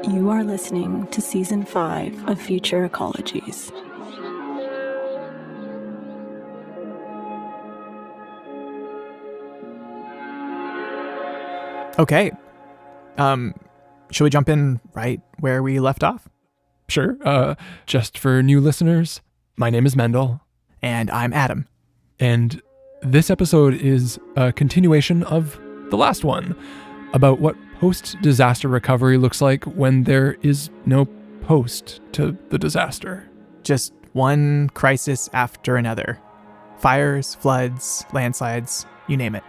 You are listening to Season 5 of Future Ecologies. Okay. Should we jump in right where we left off? Sure. Just for new listeners, my name is Mendel. And I'm Adam. And this episode is a continuation of the last one about what post-disaster recovery looks like when there is no post to the disaster. Just one crisis after another. Fires, floods, landslides, you name it.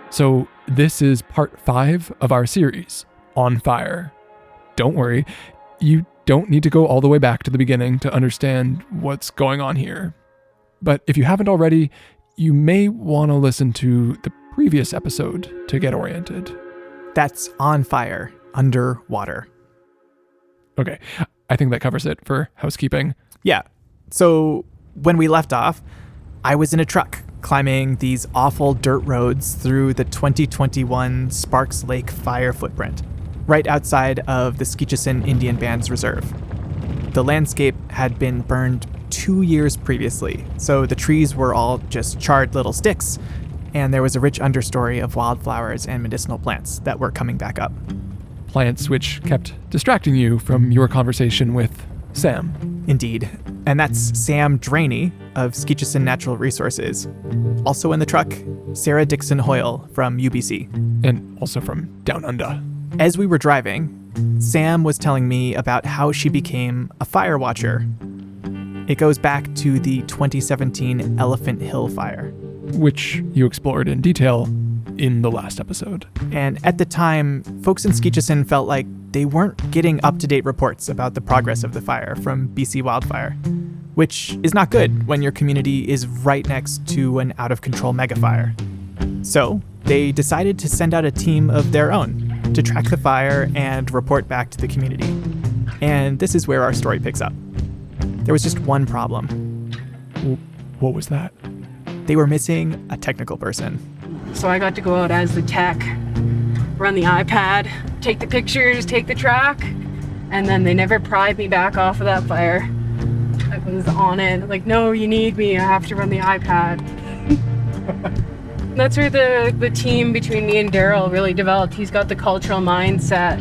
So this is part 5 of our series, On Fire. Don't worry, you don't need to go all the way back to the beginning to understand what's going on here. But if you haven't already, you may want to listen to the previous episode to get oriented. That's On Fire, underwater. Okay, I think that covers it for housekeeping. Yeah. So when we left off, I was in a truck climbing these awful dirt roads through the 2021 Sparks Lake fire footprint, right outside of the Skeetchestn Indian Bands Reserve. The landscape had been burned 2 years previously, so the trees were all just charred little sticks, and there was a rich understory of wildflowers and medicinal plants that were coming back up. Plants which kept distracting you from your conversation with Sam. Indeed. And that's Sam Draney of Skeetchestn Natural Resources. Also in the truck, Sarah Dixon Hoyle from UBC. And also from Down Under. As we were driving, Sam was telling me about how she became a fire watcher. It goes back to the 2017 Elephant Hill fire, which you explored in detail in the last episode. And at the time, folks in Skeetchestn felt like they weren't getting up-to-date reports about the progress of the fire from BC Wildfire, which is not good when your community is right next to an out-of-control megafire. So they decided to send out a team of their own to track the fire and report back to the community. And this is where our story picks up. There was just one problem. What was that? They were missing a technical person. So I got to go out as the tech, run the iPad, take the pictures, take the track, and then they never pried me back off of that fire. I was on it, like, no, you need me, I have to run the iPad. That's where the team between me and Daryl really developed. He's got the cultural mindset.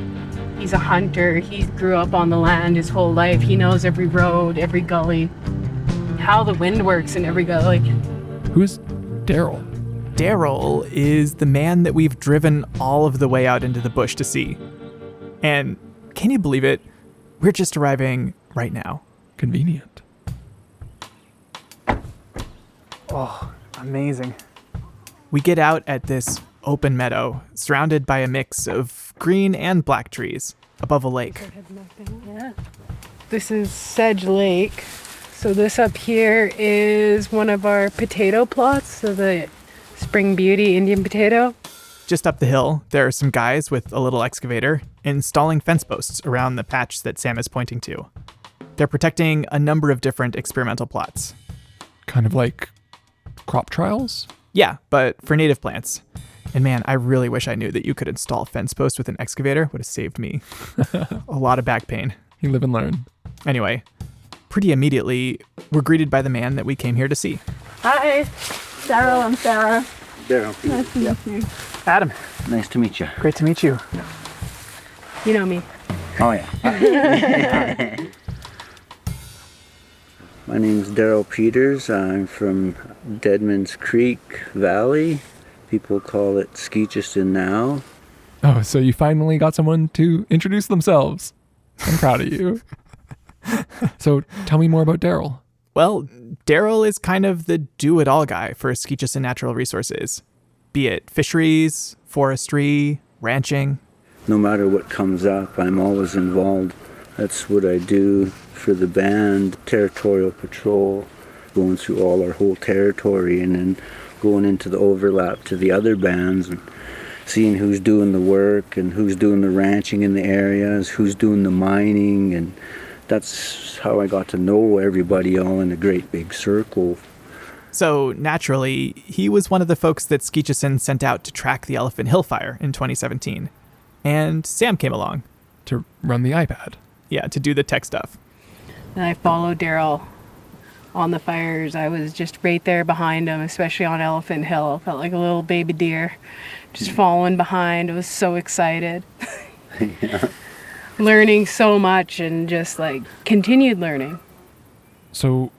He's a hunter. He grew up on the land his whole life. He knows every road, every gully, how the wind works in every gully. Who's Daryl? Daryl is the man that we've driven all of the way out into the bush to see. And can you believe it? We're just arriving right now. Convenient. Oh, amazing. We get out at this open meadow, surrounded by a mix of green and black trees, above a lake. Yeah. This is Sedge Lake. So this up here is one of our potato plots, so the Spring Beauty Indian potato. Just up the hill, there are some guys with a little excavator installing fence posts around the patch that Sam is pointing to. They're protecting a number of different experimental plots. Kind of like crop trials? Yeah, but for native plants. And man, I really wish I knew that you could install fence posts with an excavator. Would have saved me a lot of back pain. You live and learn. Anyway, pretty immediately, we're greeted by the man that we came here to see. Hi, Daryl, I'm Sarah. Daryl. Nice to meet you. Adam. Nice to meet you. Great to meet you. You know me. Oh, yeah. My name's Daryl Peters. I'm from Deadman's Creek Valley. People call it Skeetchestn now. Oh, so you finally got someone to introduce themselves. I'm proud of you. So tell me more about Daryl. Well, Daryl is kind of the do-it-all guy for Skeetchestn Natural Resources. Be it fisheries, forestry, ranching. No matter what comes up, I'm always involved. That's what I do for the band, territorial patrol, going through all our whole territory and then going into the overlap to the other bands and seeing who's doing the work and who's doing the ranching in the areas, who's doing the mining, and that's how I got to know everybody all in a great big circle. So naturally, he was one of the folks that Skeetchestn sent out to track the Elephant Hill fire in 2017. And Sam came along. to run the iPad. Yeah, to do the tech stuff. And I followed Daryl on the fires. I was just right there behind him, especially on Elephant Hill. Felt like a little baby deer, just following behind. I was so excited. Yeah. Learning so much and just like continued learning. So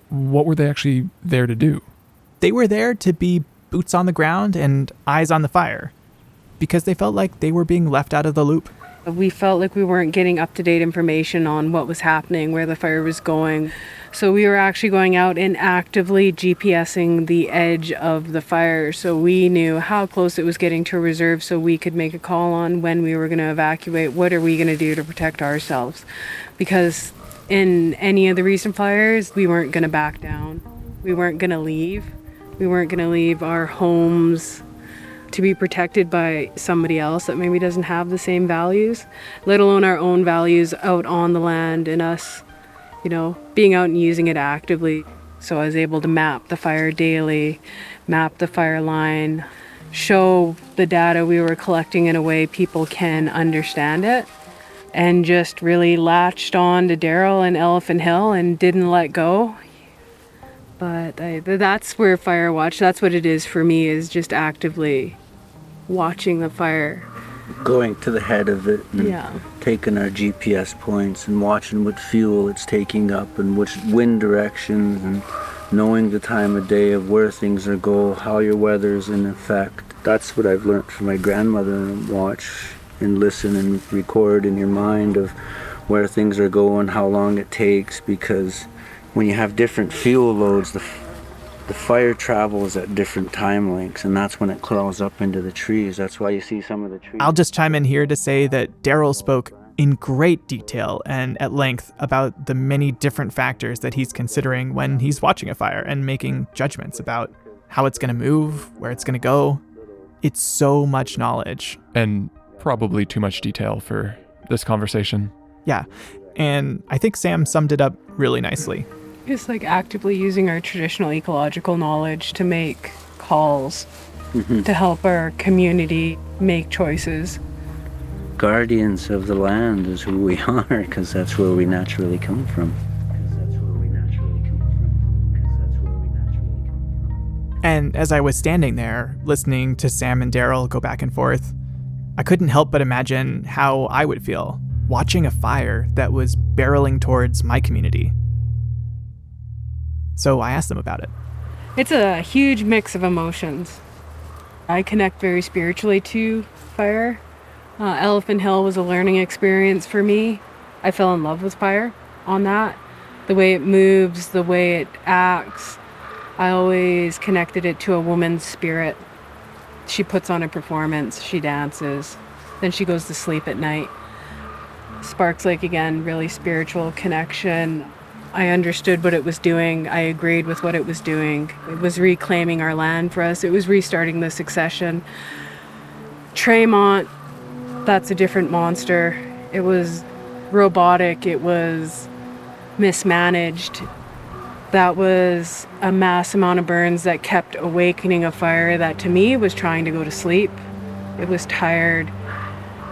what were they actually there to do? They were there to be boots on the ground and eyes on the fire because they felt like they were being left out of the loop. We felt like we weren't getting up-to-date information on what was happening, where the fire was going. So we were actually going out and actively GPSing the edge of the fire so we knew how close it was getting to a reserve so we could make a call on when we were going to evacuate. What are we going to do to protect ourselves? Because in any of the recent fires, we weren't going to back down. We weren't going to leave. We weren't going to leave our homes to be protected by somebody else that maybe doesn't have the same values, let alone our own values out on the land and us, being out and using it actively. So I was able to map the fire daily, map the fire line, show the data we were collecting in a way people can understand it, and just really latched on to Daryl and Elephant Hill and didn't let go. But that's where Fire Watch, that's what it is for me, is just actively watching the fire. Going to the head of it and Yeah. taking our GPS points and watching what fuel it's taking up and which wind directions and knowing the time of day of where things are going, how your weather's in effect. That's what I've learned from my grandmother, and watch and listen and record in your mind of where things are going, how long it takes, because when you have different fuel loads, the fire travels at different time lengths, and that's when it crawls up into the trees. That's why you see some of the trees. I'll just chime in here to say that Daryl spoke in great detail and at length about the many different factors that he's considering when he's watching a fire and making judgments about how it's going to move, where it's going to go. It's so much knowledge. And probably too much detail for this conversation. Yeah, and I think Sam summed it up really nicely. Just like actively using our traditional ecological knowledge to make calls to help our community make choices. Guardians of the land is who we are, because that's where we naturally come from. And as I was standing there, listening to Sam and Daryl go back and forth, I couldn't help but imagine how I would feel watching a fire that was barreling towards my community. So I asked them about it. It's a huge mix of emotions. I connect very spiritually to fire. Elephant Hill was a learning experience for me. I fell in love with fire on that. The way it moves, the way it acts. I always connected it to a woman's spirit. She puts on a performance, she dances, then she goes to sleep at night. Sparks Lake, again, really spiritual connection. I understood what it was doing. I agreed with what it was doing. It was reclaiming our land for us. It was restarting the succession. Tremont, that's a different monster. It was robotic. It was mismanaged. That was a mass amount of burns that kept awakening a fire that to me was trying to go to sleep. It was tired,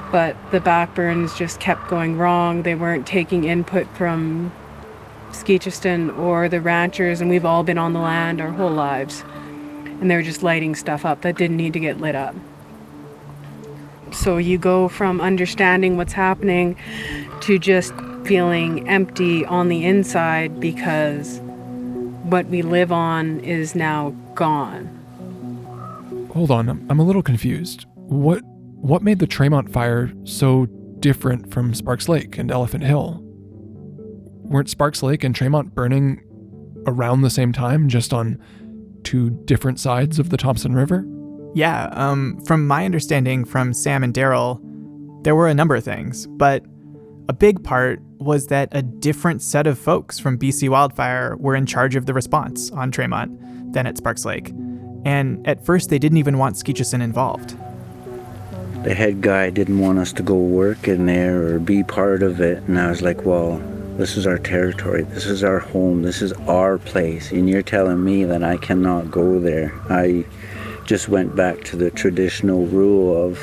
but the back burns just kept going wrong. They weren't taking input from Skeetchestn or the ranchers, and we've all been on the land our whole lives. And they were just lighting stuff up that didn't need to get lit up. So you go from understanding what's happening to just feeling empty on the inside because what we live on is now gone. Hold on, I'm a little confused. What made the Tremont fire so different from Sparks Lake and Elephant Hill? Weren't Sparks Lake and Tremont burning around the same time, just on two different sides of the Thompson River? Yeah, from my understanding from Sam and Daryl, there were a number of things, but a big part was that a different set of folks from BC Wildfire were in charge of the response on Tremont than at Sparks Lake. And at first they didn't even want Skeetchestn involved. The head guy didn't want us to go work in there or be part of it, and I was like, well, this is our territory, this is our home, this is our place, and you're telling me that I cannot go there. I just went back to the traditional rule of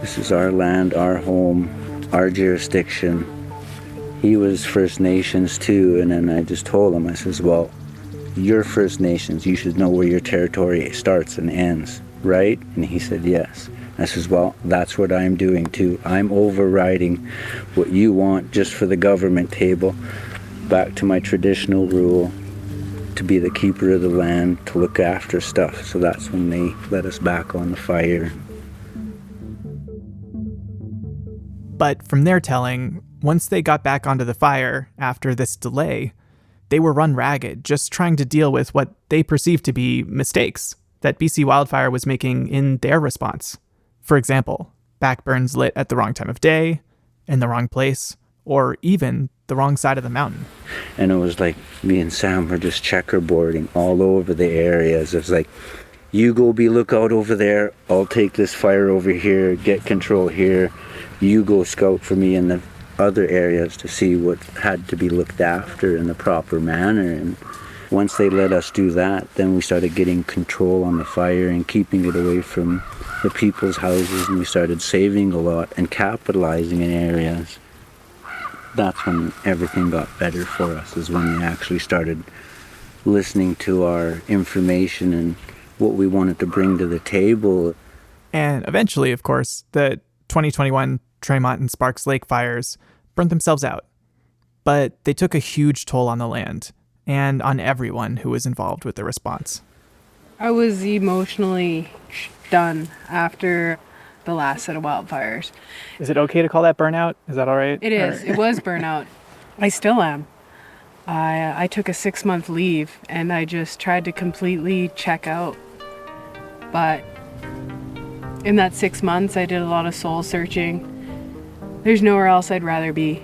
This is our land, our home, our jurisdiction. He was First Nations too, and then I just told him, I says, well, you're First Nations, you should know where your territory starts and ends, right? And he said, yes. I says, well, that's what I'm doing too. I'm overriding what you want just for the government table, back to my traditional rule, to be the keeper of the land, to look after stuff. So that's when they let us back on the fire. But from their telling, once they got back onto the fire after this delay, they were run ragged, just trying to deal with what they perceived to be mistakes that BC Wildfire was making in their response. For example, backburns lit at the wrong time of day, in the wrong place, or even the wrong side of the mountain. And it was like me and Sam were just checkerboarding all over the areas. It was like, you go be lookout over there, I'll take this fire over here, get control here. You go scout for me in the other areas to see what had to be looked after in the proper manner. And once they let us do that, then we started getting control on the fire and keeping it away from the people's houses, and we started saving a lot and capitalizing in areas. That's when everything got better for us, is when they actually started listening to our information and what we wanted to bring to the table. And eventually, of course, the 2021 Tremont and Sparks Lake fires burnt themselves out. But they took a huge toll on the land and on everyone who was involved with the response. I was emotionally done after the last set of wildfires. Is it okay to call that burnout? Is that all right? It is. It was burnout. I still am. I took a 6-month leave and I just tried to completely check out. But in that 6 months, I did a lot of soul searching. There's nowhere else I'd rather be.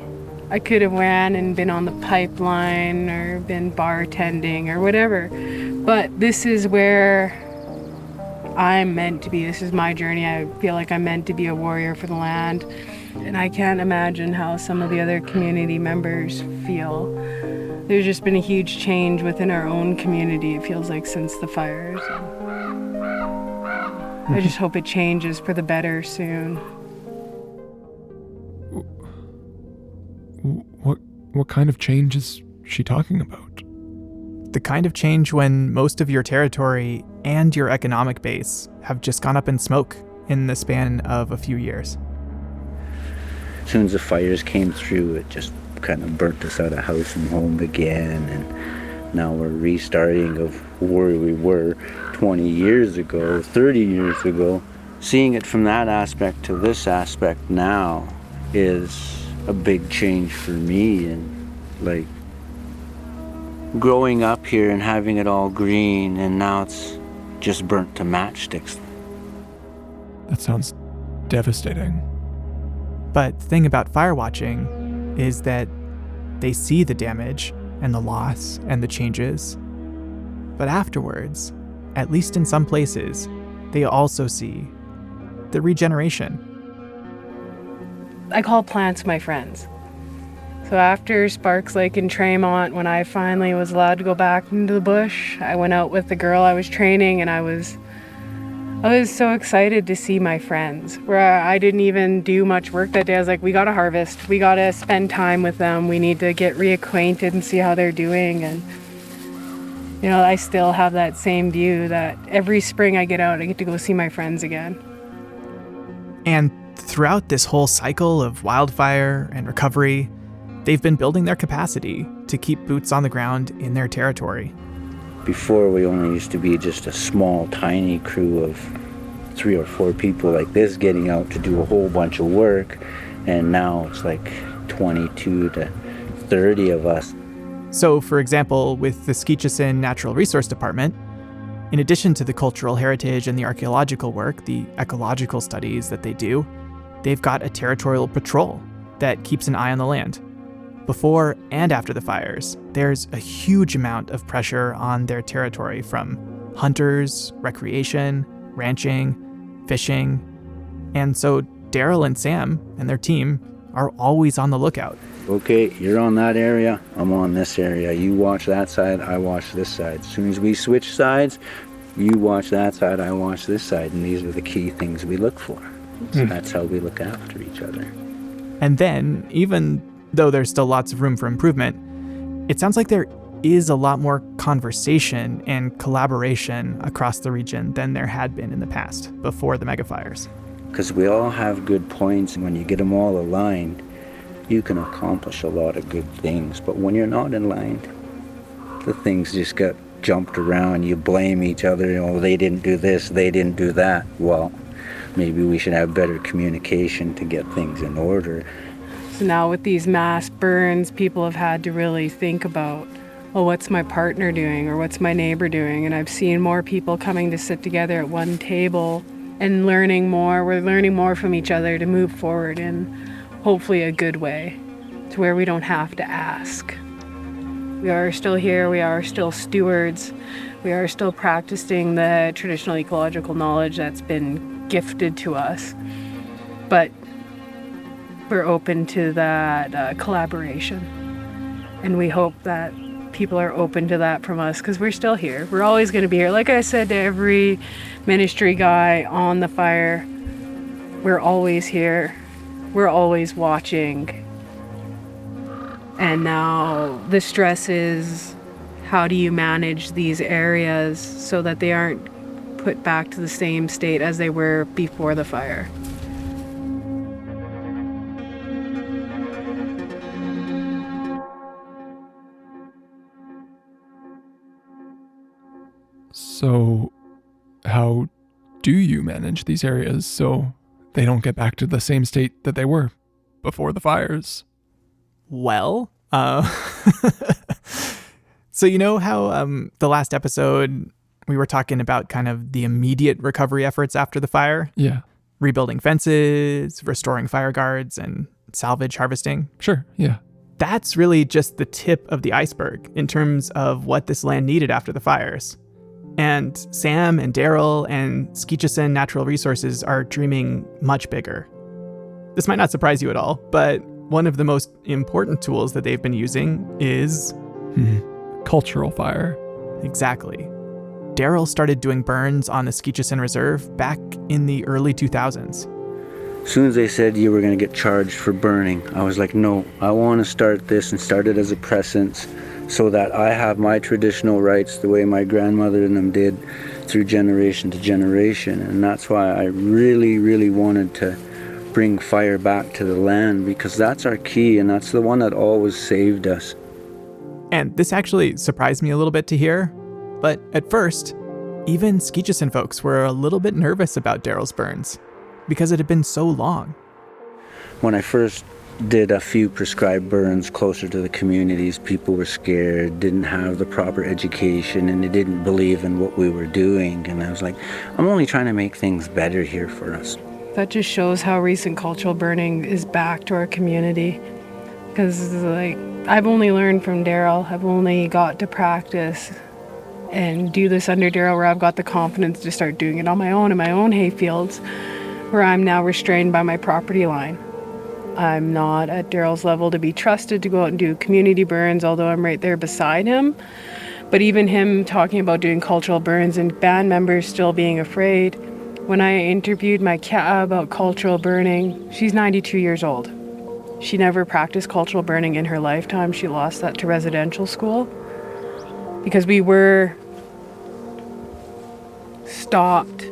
I could have ran and been on the pipeline or been bartending or whatever. But this is where I'm meant to be. This is my journey. I feel like I'm meant to be a warrior for the land. And I can't imagine how some of the other community members feel. There's just been a huge change within our own community, it feels like, since the fires. I just hope it changes for the better soon. What kind of change is she talking about? The kind of change when most of your territory and your economic base have just gone up in smoke in the span of a few years. As soon as the fires came through, it just kind of burnt us out of house and home again. And now we're restarting of where we were 20 years ago, 30 years ago. Seeing it from that aspect to this aspect now is a big change for me. And like growing up here and having it all green, and now it's just burnt to matchsticks. That sounds devastating. But the thing about fire watching is that they see the damage and the loss and the changes. But afterwards, at least in some places, they also see the regeneration. I call plants my friends. So after Sparks Lake and Tremont, when I finally was allowed to go back into the bush, I went out with the girl I was training, and I was so excited to see my friends, where I didn't even do much work that day. I was like, we gotta harvest, we gotta spend time with them, we need to get reacquainted and see how they're doing. And you know, I still have that same view that every spring I get out, I get to go see my friends again. And throughout this whole cycle of wildfire and recovery, they've been building their capacity to keep boots on the ground in their territory. Before, we only used to be just a small, tiny crew of 3 or 4 people like this getting out to do a whole bunch of work, and now it's like 22 to 30 of us. So, for example, with the Skeetchestn Natural Resource Department, in addition to the cultural heritage and the archaeological work, the ecological studies that they do, they've got a territorial patrol that keeps an eye on the land. Before and after the fires, there's a huge amount of pressure on their territory from hunters, recreation, ranching, fishing. And so Daryl and Sam and their team are always on the lookout. Okay, you're on that area, I'm on this area. You watch that side, I watch this side. As soon as we switch sides, you watch that side, I watch this side. And these are the key things we look for. So that's how we look after each other. And then, even though there's still lots of room for improvement, it sounds like there is a lot more conversation and collaboration across the region than there had been in the past, before the megafires. Because we all have good points, and when you get them all aligned, you can accomplish a lot of good things. But when you're not aligned, the things just get jumped around. You blame each other. Oh, they didn't do this, they didn't do that. Well, maybe we should have better communication to get things in order. So now with these mass burns, people have had to really think about, well, what's my partner doing or what's my neighbor doing? And I've seen more people coming to sit together at one table and learning more. We're learning more from each other to move forward in hopefully a good way, to where we don't have to ask. We are still here, we are still stewards, we are still practicing the traditional ecological knowledge that's been gifted to us. But we're open to that collaboration. And we hope that people are open to that from us, because we're still here. We're always going to be here. Like I said to every ministry guy on the fire, we're always here. We're always watching. And now the stress is, how do you manage these areas so that they aren't put back to the same state as they were before the fire? So, how do you manage these areas so they don't get back to the same state that they were before the fires? Well, so you know how the last episode we were talking about kind of the immediate recovery efforts after the fire? Yeah. Rebuilding fences, restoring fire guards, and salvage harvesting? Sure, yeah. That's really just the tip of the iceberg in terms of what this land needed after the fires. And Sam and Daryl and Skeetchestn Natural Resources are dreaming much bigger. This might not surprise you at all, but one of the most important tools that they've been using is... cultural fire. Exactly. Daryl started doing burns on the Skeetchestn Reserve back in the early 2000s. As soon as they said you were going to get charged for burning, I was like, no, I want to start this and start it as a presence so that I have my traditional rights the way my grandmother and them did through generation to generation. And that's why I really, really wanted to bring fire back to the land, because that's our key and that's the one that always saved us. And this actually surprised me a little bit to hear, but at first, even Skeetchestn folks were a little bit nervous about Daryl's burns because it had been so long. When I first did a few prescribed burns closer to the communities, people were scared, didn't have the proper education, and they didn't believe in what we were doing. And I was like, I'm only trying to make things better here for us. That just shows how recent cultural burning is back to our community. Because I've only learned from Daryl. I've only got to practice and do this under Daryl, where I've got the confidence to start doing it on my own in my own hayfields, where I'm now restrained by my property line. I'm not at Daryl's level to be trusted to go out and do community burns, although I'm right there beside him. But even him talking about doing cultural burns and band members still being afraid. When I interviewed my cat about cultural burning, she's 92 years old. She never practiced cultural burning in her lifetime. She lost that to residential school because we were stopped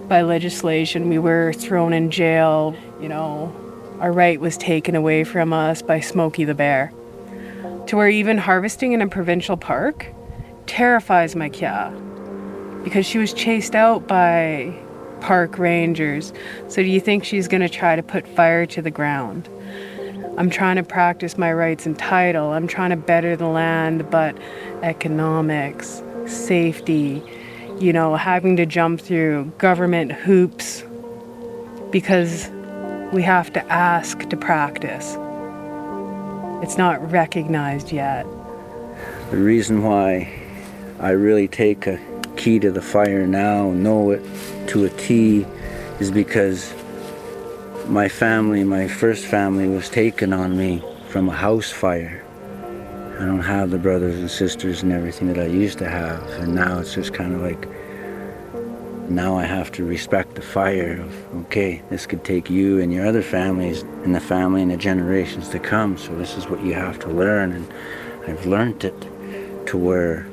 by legislation. We were thrown in jail. You know, our right was taken away from us by Smokey the Bear. To where even harvesting in a provincial park terrifies my kia, because she was chased out by park rangers. So do you think she's going to try to put fire to the ground? I'm trying to practice my rights and title. I'm trying to better the land, but economics, safety, you know, having to jump through government hoops because we have to ask to practice. It's not recognized yet. The reason why I really take a key to the fire now, know it to a T, is because my family, my first family, was taken on me from a house fire. I don't have the brothers and sisters and everything that I used to have, and now it's just kind of like Now I have to respect the fire of, okay, this could take you and your other families and the family and the generations to come, so this is what you have to learn. And I've learned it to where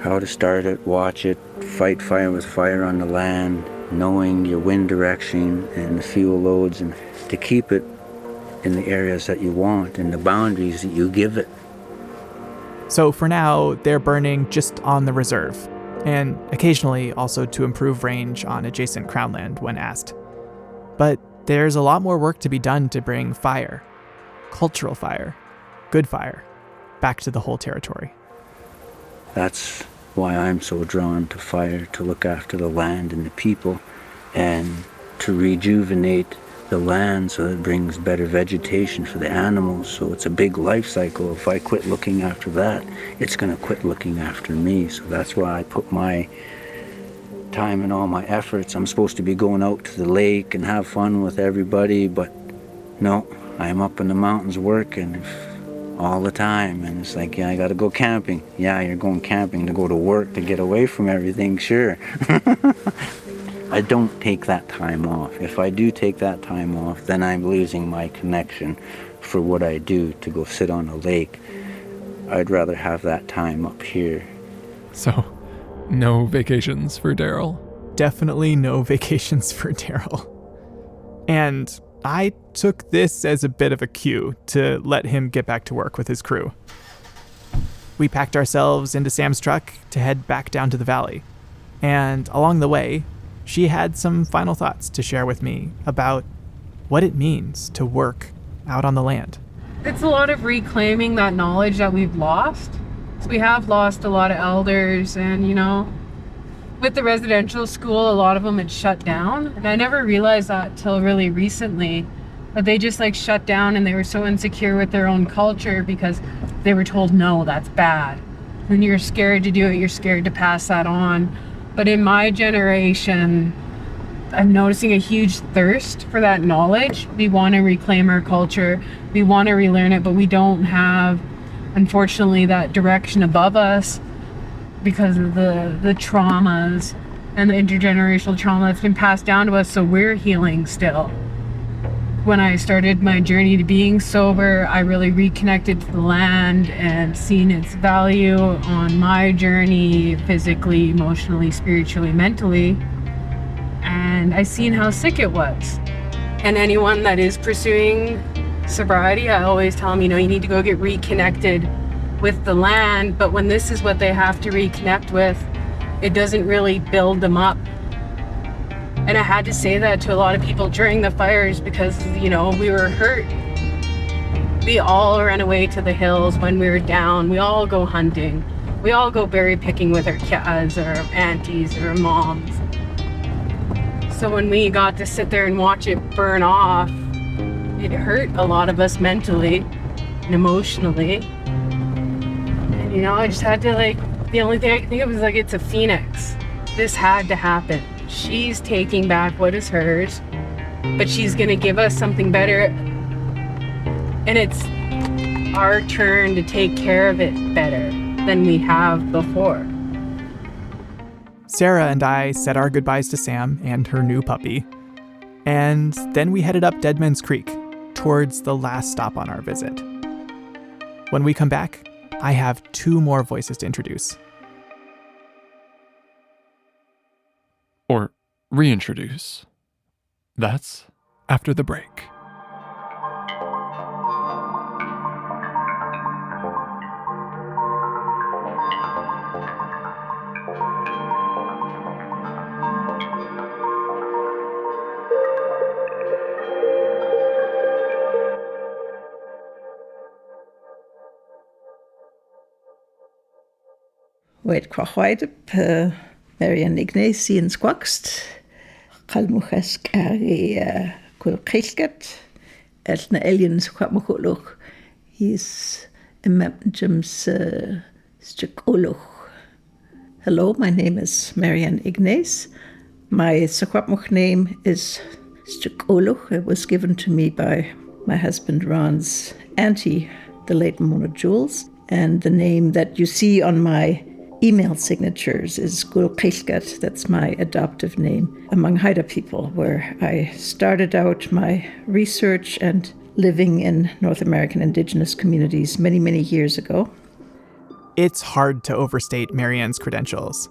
how to start it, watch it, fight fire with fire on the land, knowing your wind direction and the fuel loads, and to keep it in the areas that you want and the boundaries that you give it. So for now, they're burning just on the reserve, and occasionally also to improve range on adjacent crown land when asked. But there's a lot more work to be done to bring fire, cultural fire, good fire, back to the whole territory. That's why I'm so drawn to fire, to look after the land and the people, and to rejuvenate the land so it brings better vegetation for the animals. So it's a big life cycle. If I quit looking after that, it's going to quit looking after me. So that's why I put my time and all my efforts. I'm supposed to be going out to the lake and have fun with everybody, but no, I'm up in the mountains working all the time. And it's like, yeah, I got to go camping. Yeah, you're going camping to go to work, to get away from everything, sure. I don't take that time off. If I do take that time off, then I'm losing my connection for what I do, to go sit on a lake. I'd rather have that time up here. So, no vacations for Daryl. Definitely no vacations for Daryl. And I took this as a bit of a cue to let him get back to work with his crew. We packed ourselves into Sam's truck to head back down to the valley. And along the way, she had some final thoughts to share with me about what it means to work out on the land. It's a lot of reclaiming that knowledge that we've lost. We have lost a lot of elders, and with the residential school, a lot of them had shut down. And I never realized that till really recently, that they just shut down, and they were so insecure with their own culture because they were told, no, that's bad. And you're scared to do it, you're scared to pass that on. But in my generation, I'm noticing a huge thirst for that knowledge. We want to reclaim our culture. We want to relearn it, but we don't have, unfortunately, that direction above us because of the traumas and the intergenerational trauma that's been passed down to us, so we're healing still. When I started my journey to being sober, I really reconnected to the land and seen its value on my journey, physically, emotionally, spiritually, mentally. And I seen how sick it was. And anyone that is pursuing sobriety, I always tell them, you need to go get reconnected with the land. But when this is what they have to reconnect with, it doesn't really build them up. And I had to say that to a lot of people during the fires because, we were hurt. We all ran away to the hills when we were down. We all go hunting. We all go berry picking with our kids or aunties or moms. So when we got to sit there and watch it burn off, it hurt a lot of us mentally and emotionally. And, I just had to, the only thing I could think of was, it's a phoenix. This had to happen. She's taking back what is hers, but she's going to give us something better. And it's our turn to take care of it better than we have before. Sarah and I said our goodbyes to Sam and her new puppy. And then we headed up Deadman's Creek towards the last stop on our visit. When we come back, I have 2 more voices to introduce. Or reintroduce. That's after the break. Wait, Quahoidep, Marian Ignace in Squaxt, Kalmuchask Ari Kulkilkat, Elna Aliens Quamakuloch, he's a Mapjum's Stukoloch. Hello, my name is Marian Ignace. My Secwépemc name is Stukoloch. It was given to me by my husband Ron's auntie, the late Mona Jules. And the name that you see on my email signatures is Gulqishkat, that's my adoptive name, among Haida people, where I started out my research and living in North American Indigenous communities many, many years ago. It's hard to overstate Marianne's credentials.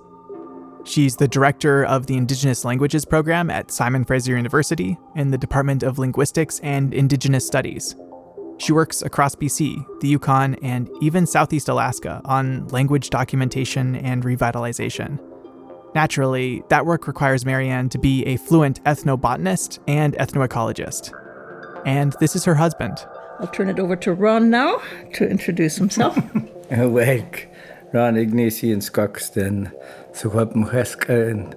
She's the director of the Indigenous Languages program at Simon Fraser University in the Department of Linguistics and Indigenous Studies. She works across BC, the Yukon, and even Southeast Alaska on language documentation and revitalization. Naturally, that work requires Marianne to be a fluent ethnobotanist and ethnoecologist. And this is her husband. I'll turn it over to Ron now to introduce himself. Wake, Ron Ignatian Skeetchestn, Secwépemc and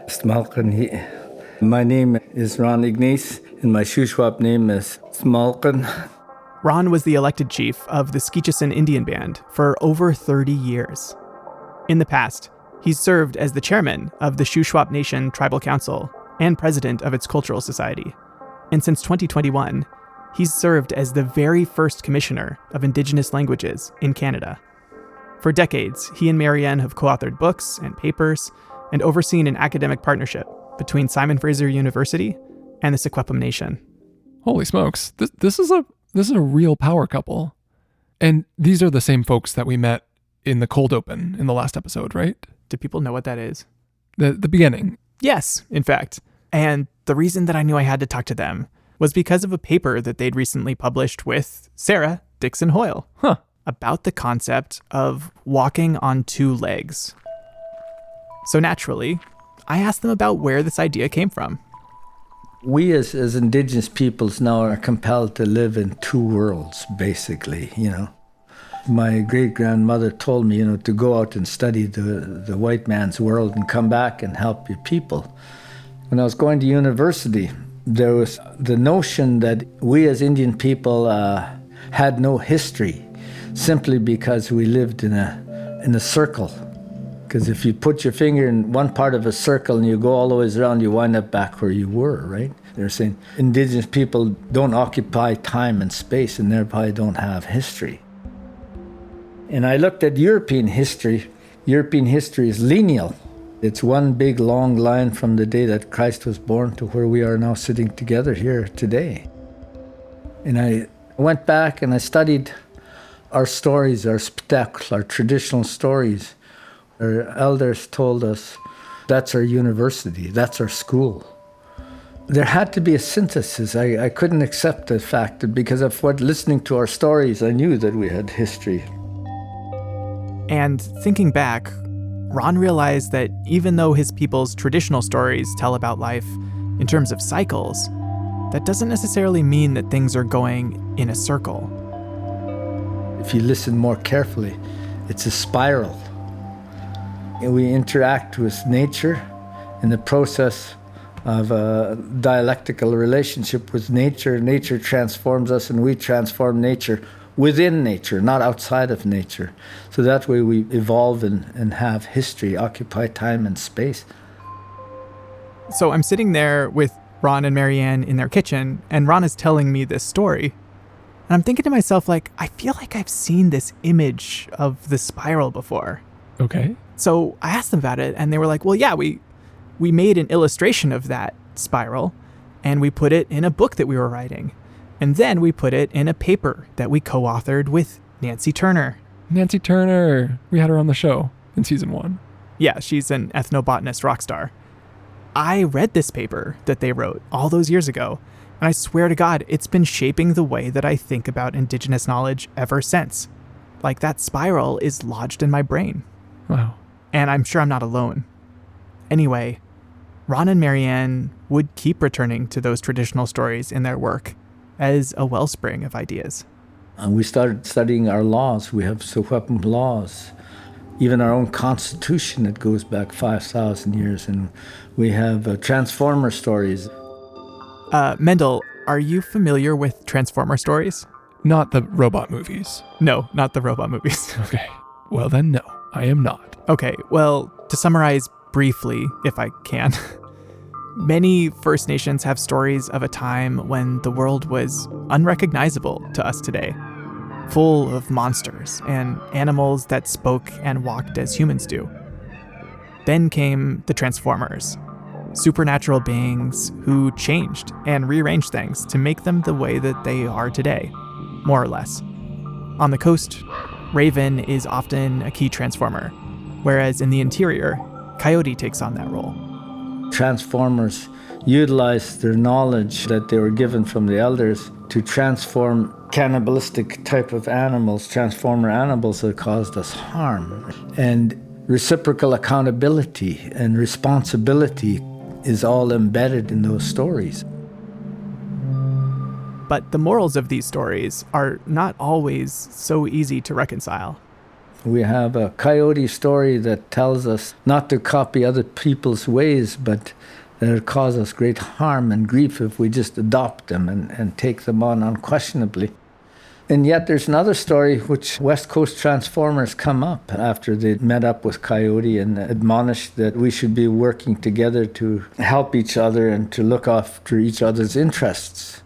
Smalkan. My name is Ron Ignace, and my Shuswap name is Smalkan. Ron was the elected chief of the Skeetchestn Indian Band for over 30 years. In the past, he's served as the chairman of the Shuswap Nation Tribal Council and president of its cultural society. And since 2021, he's served as the very first commissioner of Indigenous languages in Canada. For decades, he and Marianne have co-authored books and papers and overseen an academic partnership between Simon Fraser University and the Secwépemc Nation. Holy smokes. This is a real power couple. And these are the same folks that we met in the cold open in the last episode, right? Do people know what that is? The beginning. Yes, in fact. And the reason that I knew I had to talk to them was because of a paper that they'd recently published with Sarah Dixon Hoyle about the concept of walking on two legs. So naturally, I asked them about where this idea came from. We as Indigenous peoples now are compelled to live in two worlds, basically, My great-grandmother told me, to go out and study the white man's world and come back and help your people. When I was going to university, there was the notion that we as Indian people had no history simply because we lived in a circle. Because if you put your finger in one part of a circle and you go all the way around, you wind up back where you were, right? They're saying Indigenous people don't occupy time and space and thereby don't have history. And I looked at European history. European history is lineal. It's one big long line from the day that Christ was born to where we are now sitting together here today. And I went back and I studied our stories, our spectacle, our traditional stories. Our elders told us that's our university, that's our school. There had to be a synthesis. I couldn't accept the fact that because of listening to our stories, I knew that we had history. And thinking back, Ron realized that even though his people's traditional stories tell about life in terms of cycles, that doesn't necessarily mean that things are going in a circle. If you listen more carefully, it's a spiral. We interact with nature in the process of a dialectical relationship with nature. Nature transforms us and we transform nature within nature, not outside of nature. So that way we evolve and have history, occupy time and space. So I'm sitting there with Ron and Marianne in their kitchen, and Ron is telling me this story. And I'm thinking to myself, I feel like I've seen this image of the spiral before. Okay. So I asked them about it, and they were like, well, yeah, we made an illustration of that spiral, and we put it in a book that we were writing. And then we put it in a paper that we co-authored with Nancy Turner. Nancy Turner. We had her on the show in season 1. Yeah, she's an ethnobotanist rock star. I read this paper that they wrote all those years ago, and I swear to God, it's been shaping the way that I think about Indigenous knowledge ever since. That spiral is lodged in my brain. Wow. And I'm sure I'm not alone. Anyway, Ron and Marianne would keep returning to those traditional stories in their work as a wellspring of ideas. And we started studying our laws. We have Secwépemc laws. Even our own constitution that goes back 5,000 years. And we have transformer stories. Mendel, are you familiar with transformer stories? Not the robot movies. No, not the robot movies. Okay. Well then, no, I am not. Okay, well, to summarize briefly, if I can, many First Nations have stories of a time when the world was unrecognizable to us today. full of monsters and animals that spoke and walked as humans do. Then came the Transformers, supernatural beings who changed and rearranged things to make them the way that they are today, more or less. On the coast, Raven is often a key transformer, whereas in the interior, Coyote takes on that role. Transformers utilized their knowledge that they were given from the elders to transform cannibalistic type of animals, transformer animals that caused us harm. And reciprocal accountability and responsibility is all embedded in those stories. But the morals of these stories are not always so easy to reconcile. We have a coyote story that tells us not to copy other people's ways, but that it causes us great harm and grief if we just adopt them and take them on unquestionably. And yet there's another story which West Coast Transformers come up after they met up with Coyote and admonished that we should be working together to help each other and to look after each other's interests.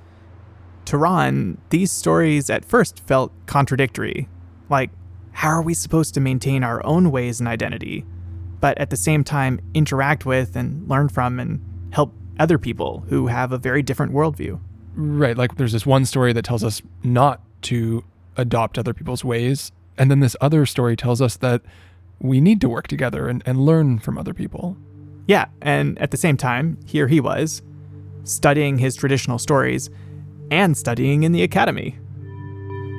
To Ron, these stories at first felt contradictory. Like, how are we supposed to maintain our own ways and identity, but at the same time interact with and learn from and help other people who have a very different worldview? Right, like there's this one story that tells us not to adopt other people's ways, and then this other story tells us that we need to work together and learn from other people. Yeah, and at the same time, here he was, studying his traditional stories and studying in the academy.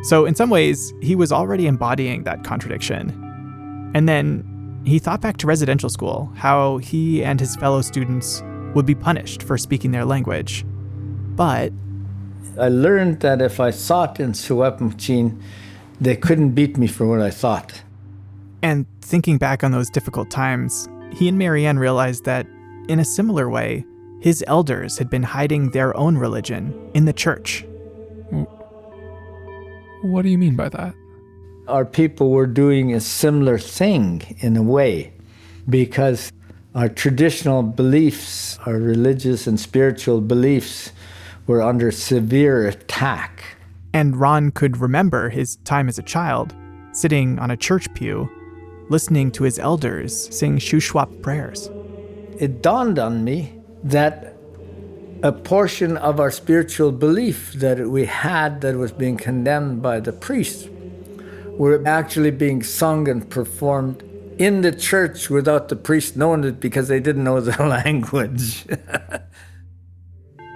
So in some ways, he was already embodying that contradiction. And then he thought back to residential school, how he and his fellow students would be punished for speaking their language. But I learned that if I thought in Secwépemc, they couldn't beat me for what I thought. And thinking back on those difficult times, he and Marianne realized that, in a similar way, his elders had been hiding their own religion in the church. What do you mean by that? Our people were doing a similar thing in a way, because our traditional beliefs, our religious and spiritual beliefs, were under severe attack. And Ron could remember his time as a child, sitting on a church pew, listening to his elders sing Shuswap prayers. It dawned on me that a portion of our spiritual belief that we had that was being condemned by the priests were actually being sung and performed in the church without the priest knowing it because they didn't know the language.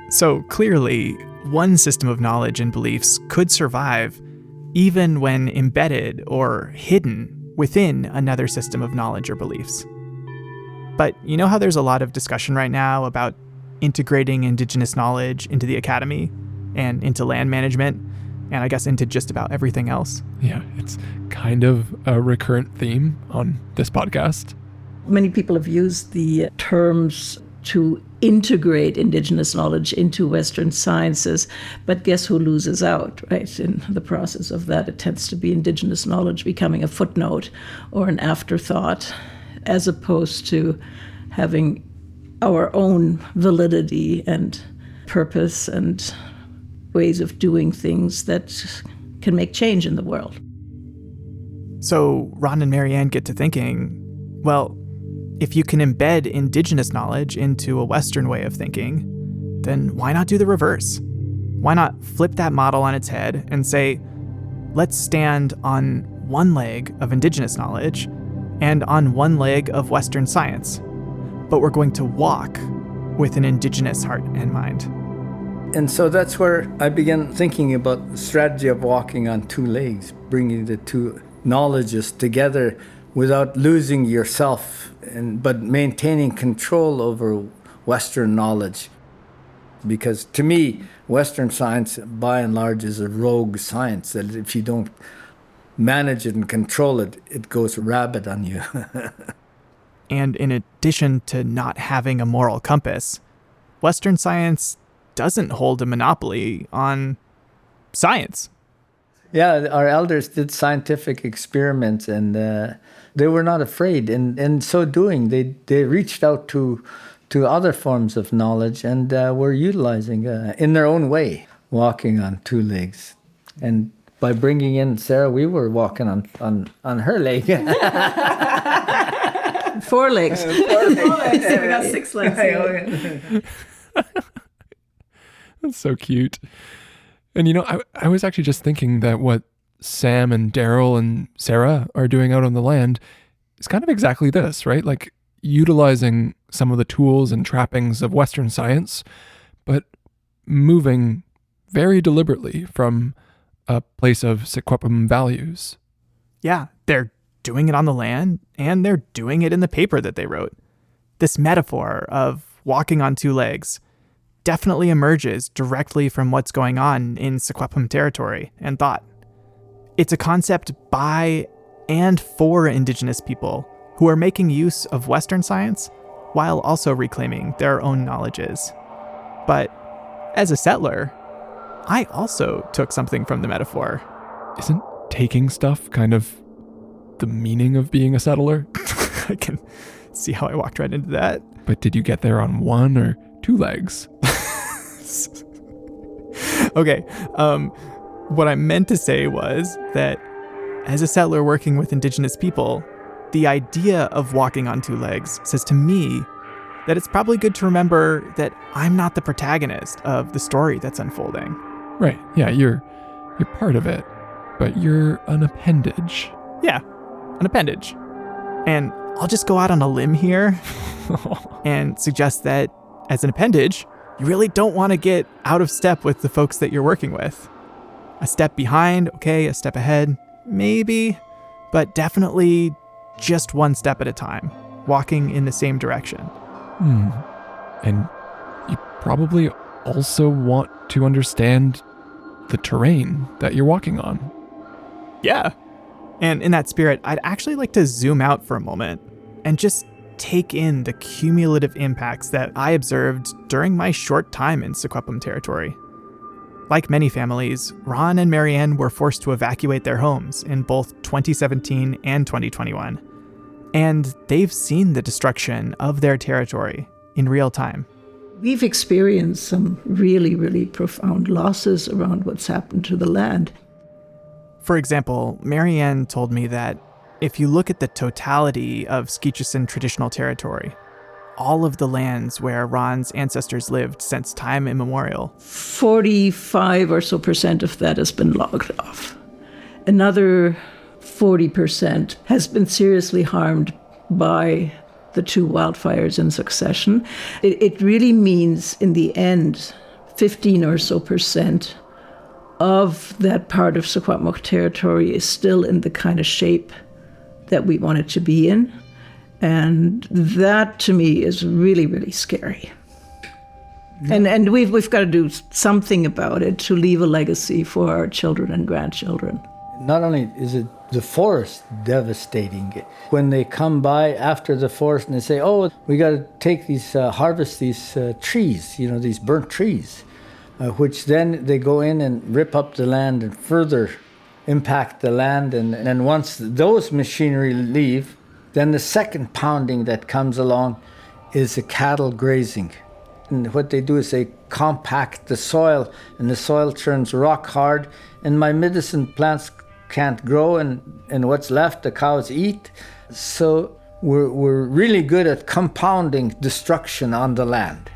So clearly, one system of knowledge and beliefs could survive even when embedded or hidden within another system of knowledge or beliefs. But you know how there's a lot of discussion right now about integrating Indigenous knowledge into the academy and into land management, and I guess into just about everything else? Yeah, it's kind of a recurrent theme on this podcast. Many people have used the terms to integrate Indigenous knowledge into Western sciences, but guess who loses out, right? In the process of that, it tends to be Indigenous knowledge becoming a footnote or an afterthought, as opposed to having our own validity and purpose and ways of doing things that can make change in the world. So Ron and Marianne get to thinking, well, if you can embed Indigenous knowledge into a Western way of thinking, then why not do the reverse? Why not flip that model on its head and say, let's stand on one leg of Indigenous knowledge and on one leg of Western science, but we're going to walk with an Indigenous heart and mind. And so that's where I began thinking about the strategy of walking on two legs, bringing the two knowledges together without losing yourself, but maintaining control over Western knowledge. Because to me, Western science, by and large, is a rogue science, that if you don't manage it and control it, it goes rabid on you. And in addition to not having a moral compass, Western science doesn't hold a monopoly on science. Yeah, our elders did scientific experiments, and they were not afraid. And in so doing, they reached out to other forms of knowledge and were utilizing, in their own way, walking on two legs. And by bringing in Sarah, we were walking on her leg. 4 legs. 4 legs. So we got 6 legs. That's so cute. And I was actually just thinking that what Sam and Daryl and Sarah are doing out on the land is kind of exactly this, right? Like utilizing some of the tools and trappings of Western science, but moving very deliberately from a place of Secwépemc values. Yeah, they're doing it on the land, and they're doing it in the paper that they wrote. This metaphor of walking on 2 legs definitely emerges directly from what's going on in Secwépemc territory and thought. It's a concept by and for Indigenous people who are making use of Western science while also reclaiming their own knowledges. But as a settler, I also took something from the metaphor. Isn't taking stuff kind of the meaning of being a settler? I can see how I walked right into that. But did you get there on 1 or 2 legs? Okay, what I meant to say was that as a settler working with Indigenous people, the idea of walking on 2 legs says to me that it's probably good to remember that I'm not the protagonist of the story that's unfolding. Right, yeah, you're part of it, but you're an appendage. Yeah, an appendage. And I'll just go out on a limb here and suggest that as an appendage, you really don't want to get out of step with the folks that you're working with. A step behind, okay, a step ahead, maybe, but definitely just 1 step at a time, walking in the same direction. And you probably also want to understand the terrain that you're walking on. Yeah. And in that spirit, I'd actually like to zoom out for a moment and just take in the cumulative impacts that I observed during my short time in Secwépemc territory. Like many families, Ron and Marianne were forced to evacuate their homes in both 2017 and 2021. And they've seen the destruction of their territory in real time. We've experienced some really, really profound losses around what's happened to the land. For example, Marianne told me that if you look at the totality of Skeetchestn traditional territory, all of the lands where Ron's ancestors lived since time immemorial, 45 or so % of that has been logged off. Another 40% has been seriously harmed by the 2 wildfires in succession. It really means, in the end, 15 or so % of that part of Secwépemc territory is still in the kind of shape that we want it to be in. And that, to me, is really, really scary. And we've got to do something about it to leave a legacy for our children and grandchildren. Not only is it the forest devastating, when they come by after the forest and they say, oh, we got to take these, harvest these trees, these burnt trees, which then they go in and rip up the land and further impact the land. And then once those machinery leave, then the second pounding that comes along is the cattle grazing. And what they do is they compact the soil, and the soil turns rock hard, and my medicine plants can't grow, and what's left the cows eat. So we're really good at compounding destruction on the land,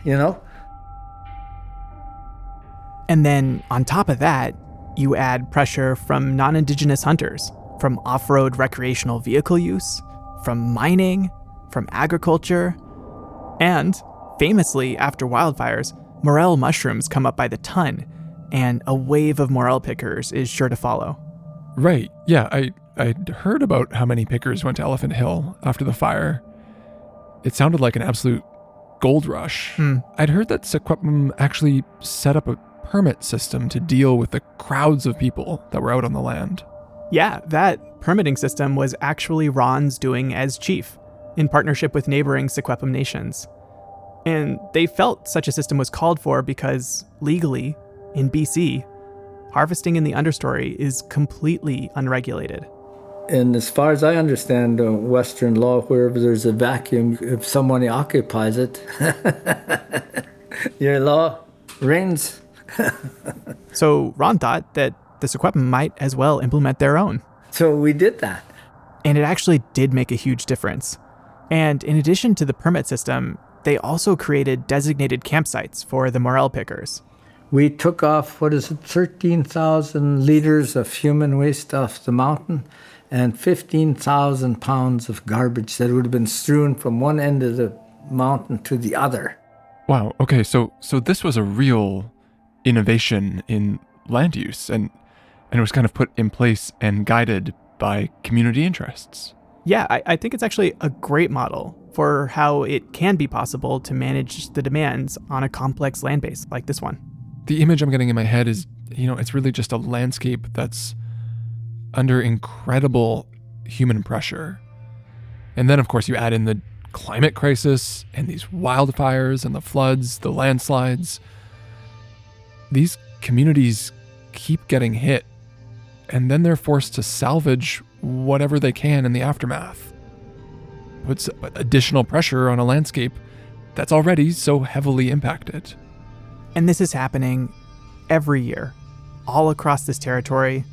And then on top of that, you add pressure from non-Indigenous hunters, from off-road recreational vehicle use, from mining, from agriculture, and famously, after wildfires, morel mushrooms come up by the ton, and a wave of morel pickers is sure to follow. Right, yeah, I'd heard about how many pickers went to Elephant Hill after the fire. It sounded like an absolute gold rush. I'd heard that Secwépemc actually set up a permit system to deal with the crowds of people that were out on the land. Yeah, that permitting system was actually Ron's doing as chief, in partnership with neighboring Secwépemc nations. And they felt such a system was called for because, legally, in BC, harvesting in the understory is completely unregulated. And as far as I understand Western law, wherever there's a vacuum, if someone occupies it, your law reigns. So Ron thought that the Secwépemc might as well implement their own. So we did that. And it actually did make a huge difference. And in addition to the permit system, they also created designated campsites for the morel pickers. We took off, 13,000 liters of human waste off the mountain and 15,000 pounds of garbage that would have been strewn from one end of the mountain to the other. Wow. Okay. So this was a real innovation in land use, and it was kind of put in place and guided by community interests. Yeah, I think it's actually a great model for how it can be possible to manage the demands on a complex land base like this one. The image I'm getting in my head is, it's really just a landscape that's under incredible human pressure. And then, of course, you add in the climate crisis and these wildfires and the floods, the landslides. These communities keep getting hit, and then they're forced to salvage whatever they can in the aftermath. Puts additional pressure on a landscape that's already so heavily impacted. And this is happening every year, all across this territory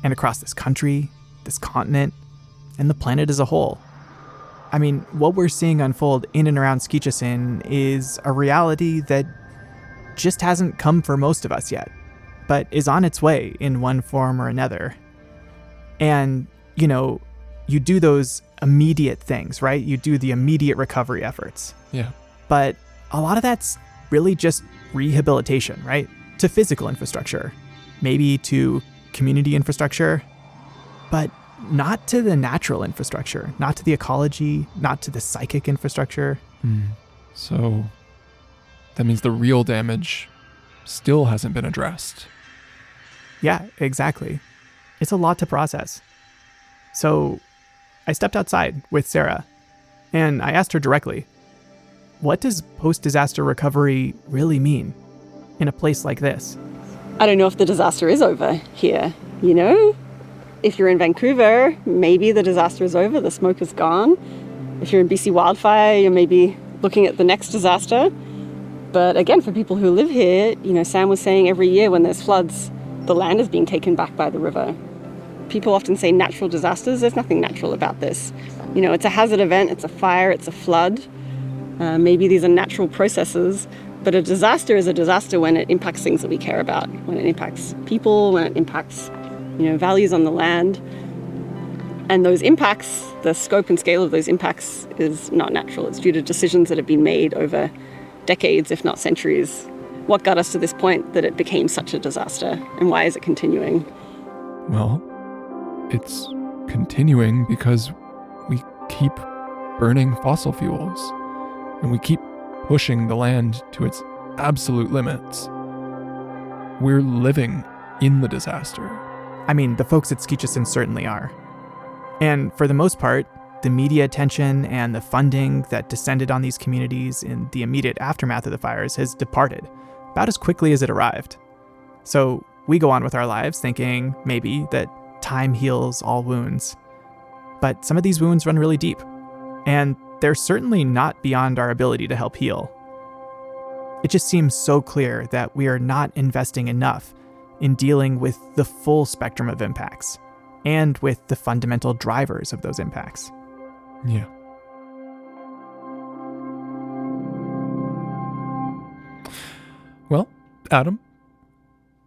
and across this country, this continent, and the planet as a whole. I mean, what we're seeing unfold in and around Skeetchestn is a reality that just hasn't come for most of us yet, but is on its way in one form or another. And, you do those immediate things, right? You do the immediate recovery efforts. Yeah. But a lot of that's really just rehabilitation, right? To physical infrastructure, maybe to community infrastructure, but not to the natural infrastructure, not to the ecology, not to the psychic infrastructure. So that means the real damage still hasn't been addressed. Yeah, exactly. It's a lot to process. So I stepped outside with Sarah and I asked her directly, what does post-disaster recovery really mean in a place like this? I don't know if the disaster is over here, If you're in Vancouver, maybe the disaster is over, the smoke is gone. If you're in BC wildfire, you're maybe looking at the next disaster. But again, for people who live here, Sam was saying every year when there's floods, the land is being taken back by the river. People often say natural disasters. There's nothing natural about this. It's a hazard event, it's a fire, it's a flood. Maybe these are natural processes, but a disaster is a disaster when it impacts things that we care about, when it impacts people, when it impacts, values on the land. And those impacts, the scope and scale of those impacts is not natural. It's due to decisions that have been made over decades, if not centuries. What got us to this point that it became such a disaster, and why is it continuing? Well, it's continuing because we keep burning fossil fuels, and we keep pushing the land to its absolute limits. We're living in the disaster. I mean, the folks at Skeetchestn certainly are. And for the most part, the media attention and the funding that descended on these communities in the immediate aftermath of the fires has departed about as quickly as it arrived. So we go on with our lives thinking maybe that time heals all wounds. But some of these wounds run really deep, and they're certainly not beyond our ability to help heal. It just seems so clear that we are not investing enough in dealing with the full spectrum of impacts and with the fundamental drivers of those impacts. Yeah. Well, Adam,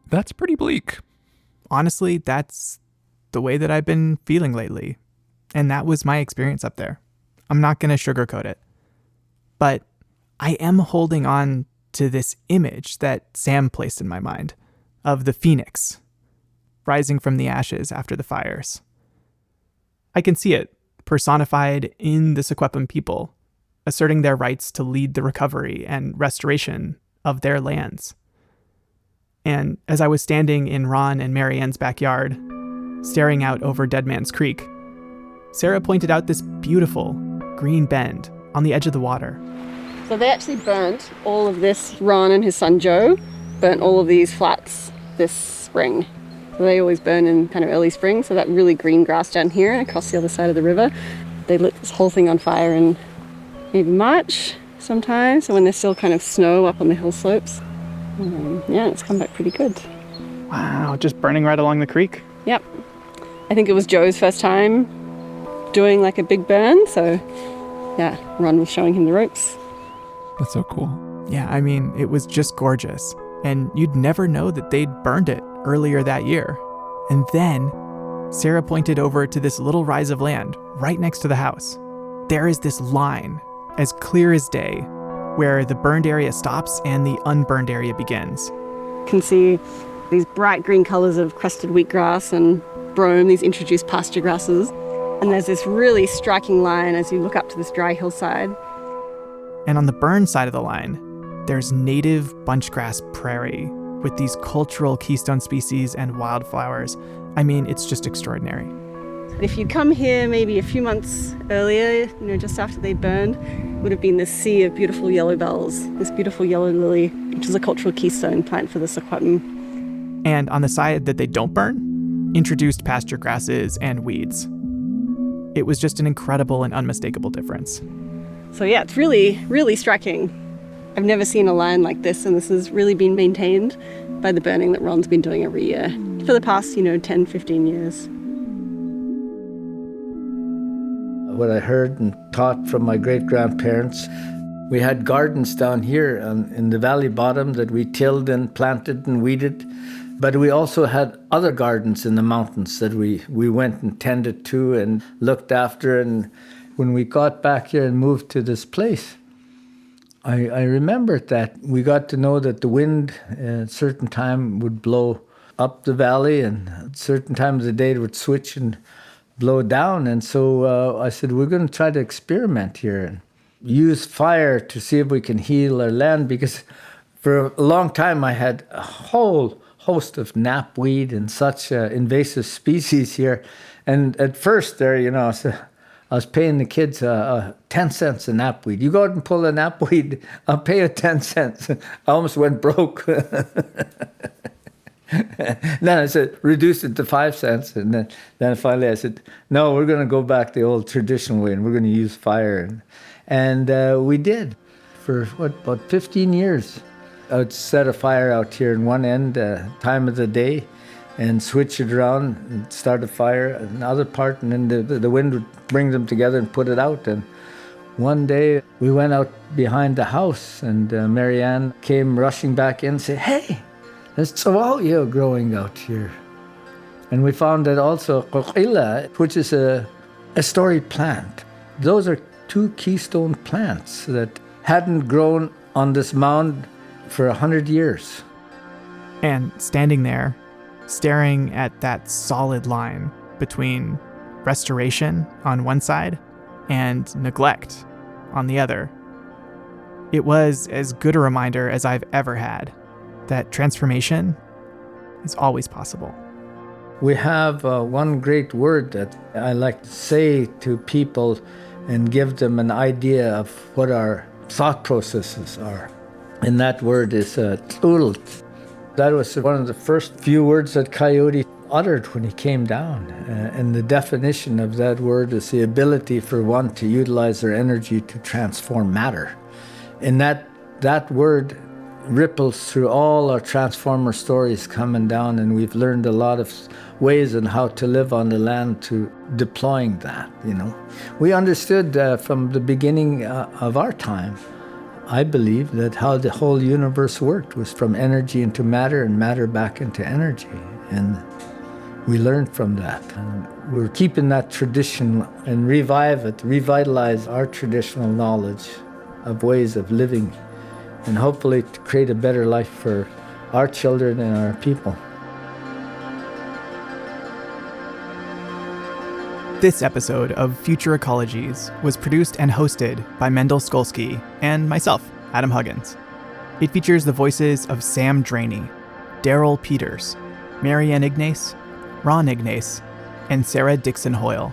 that's pretty bleak. Honestly, that's the way that I've been feeling lately. And that was my experience up there. I'm not going to sugarcoat it. But I am holding on to this image that Sam placed in my mind of the phoenix rising from the ashes after the fires. I can see it personified in the Secwépemc people, asserting their rights to lead the recovery and restoration of their lands. And as I was standing in Ron and Marianne's backyard, staring out over Dead Man's Creek, Sarah pointed out this beautiful green bend on the edge of the water. So they actually burnt all of this. Ron and his son Joe burnt all of these flats this spring. So they always burn in kind of early spring, so that really green grass down here and across the other side of the river. They lit this whole thing on fire in maybe March sometime, so when there's still kind of snow up on the hill slopes. Yeah, it's come back pretty good. Wow, just burning right along the creek. Yep. I think it was Joe's first time doing like a big burn, so yeah, Ron was showing him the ropes. That's so cool. Yeah, I mean, it was just gorgeous. And you'd never know that they'd burned it earlier that year. And then Sarah pointed over to this little rise of land right next to the house. There is this line, as clear as day, where the burned area stops and the unburned area begins. You can see these bright green colors of crested wheatgrass and brome, these introduced pasture grasses. And there's this really striking line as you look up to this dry hillside. And on the burned side of the line, there's native bunchgrass prairie with these cultural keystone species and wildflowers. I mean, it's just extraordinary. If you'd come here maybe a few months earlier, just after they burned, would have been this sea of beautiful yellow bells, this beautiful yellow lily, which is a cultural keystone plant for the Secwépemc. And on the side that they don't burn, introduced pasture grasses and weeds. It was just an incredible and unmistakable difference. So yeah, it's really, really striking. I've never seen a line like this, and this has really been maintained by the burning that Ron's been doing every year for the past, 10, 15 years. What I heard and taught from my great-grandparents, we had gardens down here in the valley bottom that we tilled and planted and weeded. But we also had other gardens in the mountains that we went and tended to and looked after. And when we got back here and moved to this place, I remembered that we got to know that the wind at a certain time would blow up the valley, and at certain times of the day it would switch and blow down. And so I said, we're going to try to experiment here and use fire to see if we can heal our land, because for a long time I had a whole host of knapweed and such invasive species here. And at first there, I was paying the kids 10 cents a knapweed. You go out and pull a knapweed, I'll pay you 10 cents. I almost went broke. Then I said, reduce it to 5 cents. And then finally I said, no, we're going to go back the old traditional way and we're going to use fire. And we did for, about 15 years. I would set a fire out here in one end, time of the day, and switch it around and start a fire in another part, and then the wind would bring them together and put it out. And one day we went out behind the house, and Marianne came rushing back in and said, hey, there's tsawalyo growing out here. And we found that also qoqila, which is a storied plant. Those are 2 keystone plants that hadn't grown on this mound for 100 years. And standing there, staring at that solid line between restoration on one side and neglect on the other, it was as good a reminder as I've ever had that transformation is always possible. We have one great word that I like to say to people and give them an idea of what our thought processes are. And that word is tul. That was one of the first few words that Coyote uttered when he came down. And the definition of that word is the ability for one to utilize their energy to transform matter. And that word ripples through all our transformer stories coming down, and we've learned a lot of ways on how to live on the land to deploying that, We understood from the beginning of our time, I believe, that how the whole universe worked was from energy into matter and matter back into energy. And we learned from that. And we're keeping that tradition and revitalize our traditional knowledge of ways of living, and hopefully to create a better life for our children and our people. This episode of Future Ecologies was produced and hosted by Mendel Skolsky and myself, Adam Huggins. It features the voices of Sam Draney, Daryl Peters, Marianne Ignace, Ron Ignace, and Sarah Dixon Hoyle,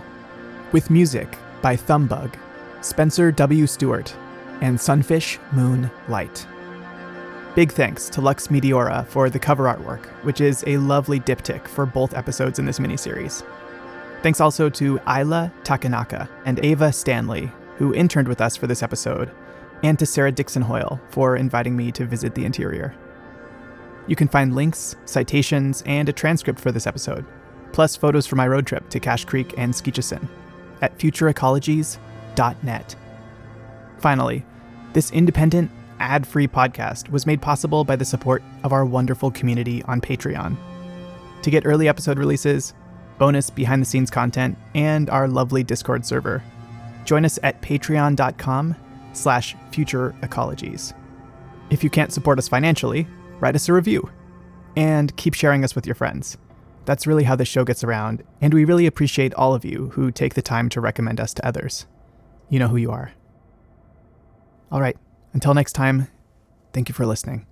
with music by Thumbug, Spencer W. Stewart, and Sunfish Moon Light. Big thanks to Lux Meteora for the cover artwork, which is a lovely diptych for both episodes in this miniseries. Thanks also to Isla Takanaka and Ava Stanley, who interned with us for this episode, and to Sarah Dixon Hoyle for inviting me to visit the interior. You can find links, citations, and a transcript for this episode, plus photos from my road trip to Cache Creek and Skeetchestn at futureecologies.net. Finally, this independent, ad-free podcast was made possible by the support of our wonderful community on Patreon. To get early episode releases, bonus behind-the-scenes content, and our lovely Discord server, join us at patreon.com/futureecologies. If you can't support us financially, write us a review, and keep sharing us with your friends. That's really how the show gets around, and we really appreciate all of you who take the time to recommend us to others. You know who you are. All right, until next time, thank you for listening.